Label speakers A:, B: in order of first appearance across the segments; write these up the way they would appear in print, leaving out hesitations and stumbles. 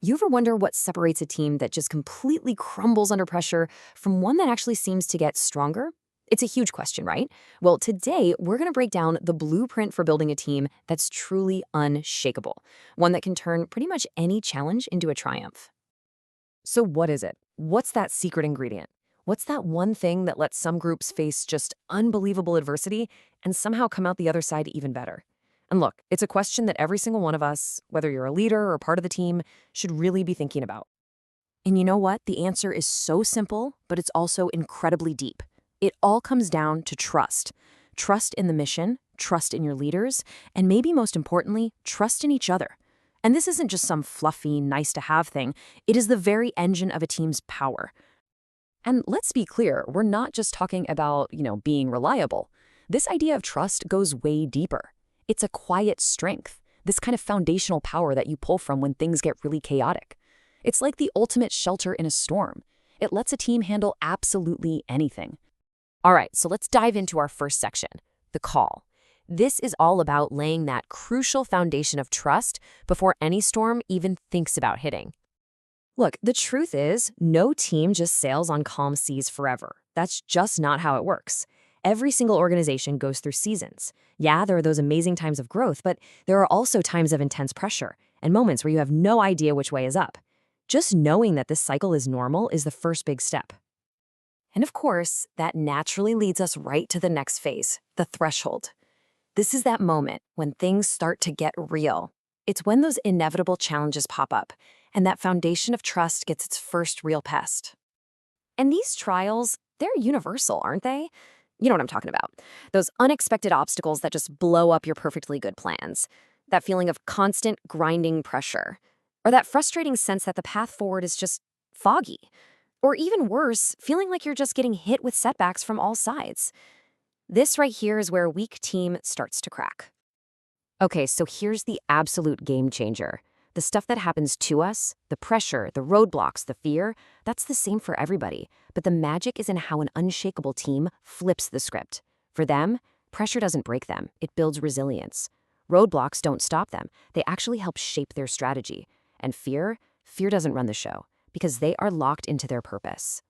A: You ever wonder what separates a team that just completely crumbles under pressure from one that actually seems to get stronger? It's a huge question, right? Well, today we're going to break down the blueprint for building a team that's truly unshakable, one that can turn pretty much any challenge into a triumph.
B: So what is it? What's that secret ingredient? What's that one thing that lets some groups face just unbelievable adversity and somehow come out the other side even better? And look, it's a question that every single one of us, whether you're a leader or part of the team, should really be thinking about. And you know what? The answer is so simple, but it's also incredibly deep. It all comes down to trust. Trust in the mission, trust in your leaders, and maybe most importantly, trust in each other. And this isn't just some fluffy, nice-to-have thing. It is the very engine of a team's power. And let's be clear, we're not just talking about, being reliable. This idea of trust goes way deeper. It's a quiet strength, this kind of foundational power that you pull from when things get really chaotic. It's like the ultimate shelter in a storm. It lets a team handle absolutely anything. All right, so let's dive into our first section, the call. This is all about laying that crucial foundation of trust before any storm even thinks about hitting. Look, the truth is, no team just sails on calm seas forever. That's just not how it works. Every single organization goes through seasons. Yeah, there are those amazing times of growth, but there are also times of intense pressure and moments where you have no idea which way is up. Just knowing that this cycle is normal is the first big step. And of course, that naturally leads us right to the next phase, the threshold. This is that moment when things start to get real. It's when those inevitable challenges pop up, and that foundation of trust gets its first real test. And these trials, they're universal, aren't they? You know what I'm talking about. Those unexpected obstacles that just blow up your perfectly good plans. That feeling of constant grinding pressure. Or that frustrating sense that the path forward is just foggy. Or even worse, feeling like you're just getting hit with setbacks from all sides. This right here is where a weak team starts to crack. Okay, so here's the absolute game changer. The stuff that happens to us, the pressure, the roadblocks, the fear, that's the same for everybody. But the magic is in how an unshakable team flips the script. For them, pressure doesn't break them, it builds resilience. Roadblocks don't stop them, they actually help shape their strategy. And fear doesn't run the show, because they are locked into their purpose.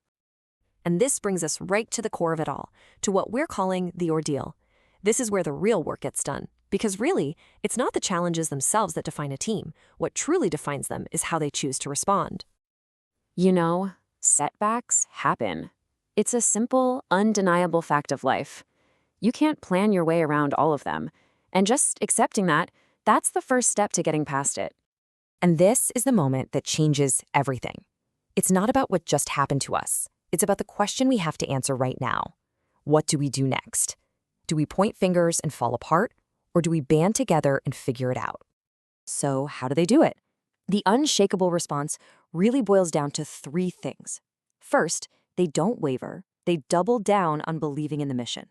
B: And this brings us right to the core of it all, to what we're calling the ordeal. This is where the real work gets done. Because really, it's not the challenges themselves that define a team. What truly defines them is how they choose to respond. Setbacks happen. It's a simple, undeniable fact of life. You can't plan your way around all of them. And just accepting that, that's the first step to getting past it. And this is the moment that changes everything. It's not about what just happened to us. It's about the question we have to answer right now. What do we do next? Do we point fingers and fall apart? Or do we band together and figure it out? So how do they do it? The unshakable response really boils down to three things. First, they don't waver. They double down on believing in the mission.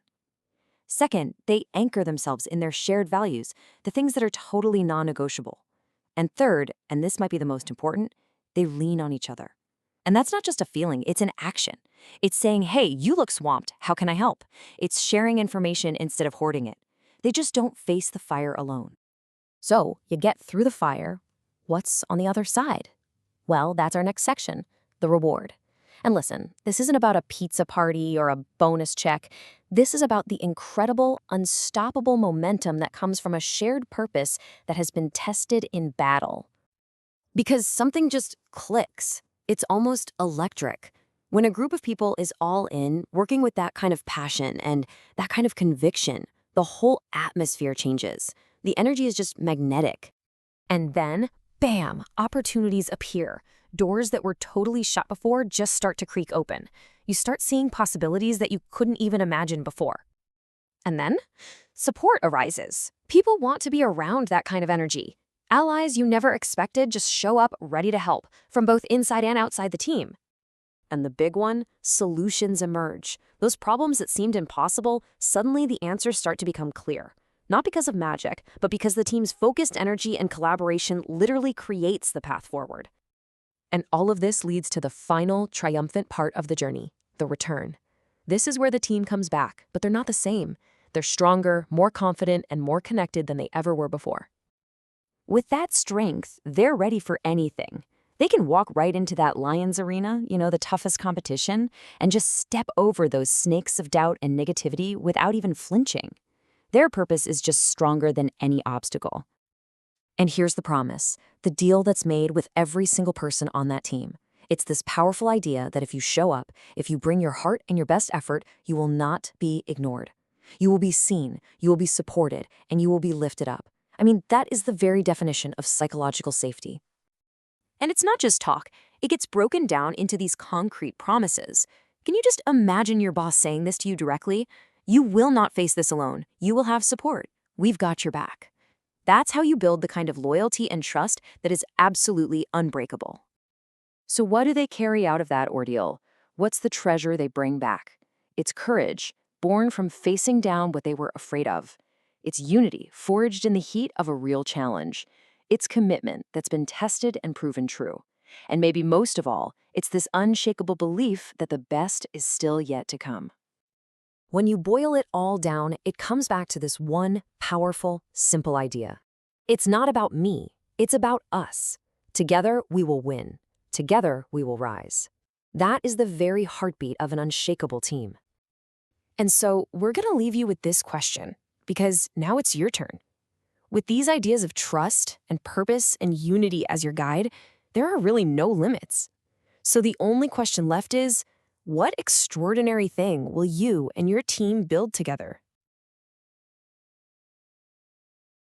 B: Second, they anchor themselves in their shared values, the things that are totally non-negotiable. And third, and this might be the most important, they lean on each other. And that's not just a feeling, it's an action. It's saying, hey, you look swamped, how can I help? It's sharing information instead of hoarding it. They just don't face the fire alone. So, you get through the fire. What's on the other side? Well, that's our next section, the reward. And listen, this isn't about a pizza party or a bonus check. This is about the incredible, unstoppable momentum that comes from a shared purpose that has been tested in battle. Because something just clicks. It's almost electric. When a group of people is all in, working with that kind of passion and that kind of conviction, the whole atmosphere changes. The energy is just magnetic. And then, bam, opportunities appear. Doors that were totally shut before just start to creak open. You start seeing possibilities that you couldn't even imagine before. And then, support arises. People want to be around that kind of energy. Allies you never expected just show up ready to help, from both inside and outside the team. And the big one, solutions emerge. Those problems that seemed impossible, suddenly the answers start to become clear. Not because of magic, but because the team's focused energy and collaboration literally creates the path forward. And all of this leads to the final, triumphant part of the journey, the return. This is where the team comes back, but they're not the same. They're stronger, more confident, and more connected than they ever were before. With that strength, they're ready for anything.
A: They can walk right into that lion's arena, the toughest competition, and just step over those snakes of doubt and negativity without even flinching. Their purpose is just stronger than any obstacle.
B: And here's the promise, the deal that's made with every single person on that team. It's this powerful idea that if you show up, if you bring your heart and your best effort, you will not be ignored. You will be seen, you will be supported, and you will be lifted up. I mean, that is the very definition of psychological safety.
A: And it's not just talk, it gets broken down into these concrete promises. Can you just imagine your boss saying this to you directly? You will not face this alone. You will have support. We've got your back. That's how you build the kind of loyalty and trust that is absolutely unbreakable. So what do they carry out of that ordeal? What's the treasure they bring back? It's courage, born from facing down what they were afraid of. It's unity, forged in the heat of a real challenge. It's commitment that's been tested and proven true. And maybe most of all, it's this unshakable belief that the best is still yet to come.
B: When you boil it all down, it comes back to this one powerful, simple idea. It's not about me, it's about us. Together, we will win. Together, we will rise. That is the very heartbeat of an unshakable team. And so, we're going to leave you with this question, because now it's your turn. With these ideas of trust and purpose and unity as your guide, there are really no limits. So the only question left is, what extraordinary thing will you and your team build together?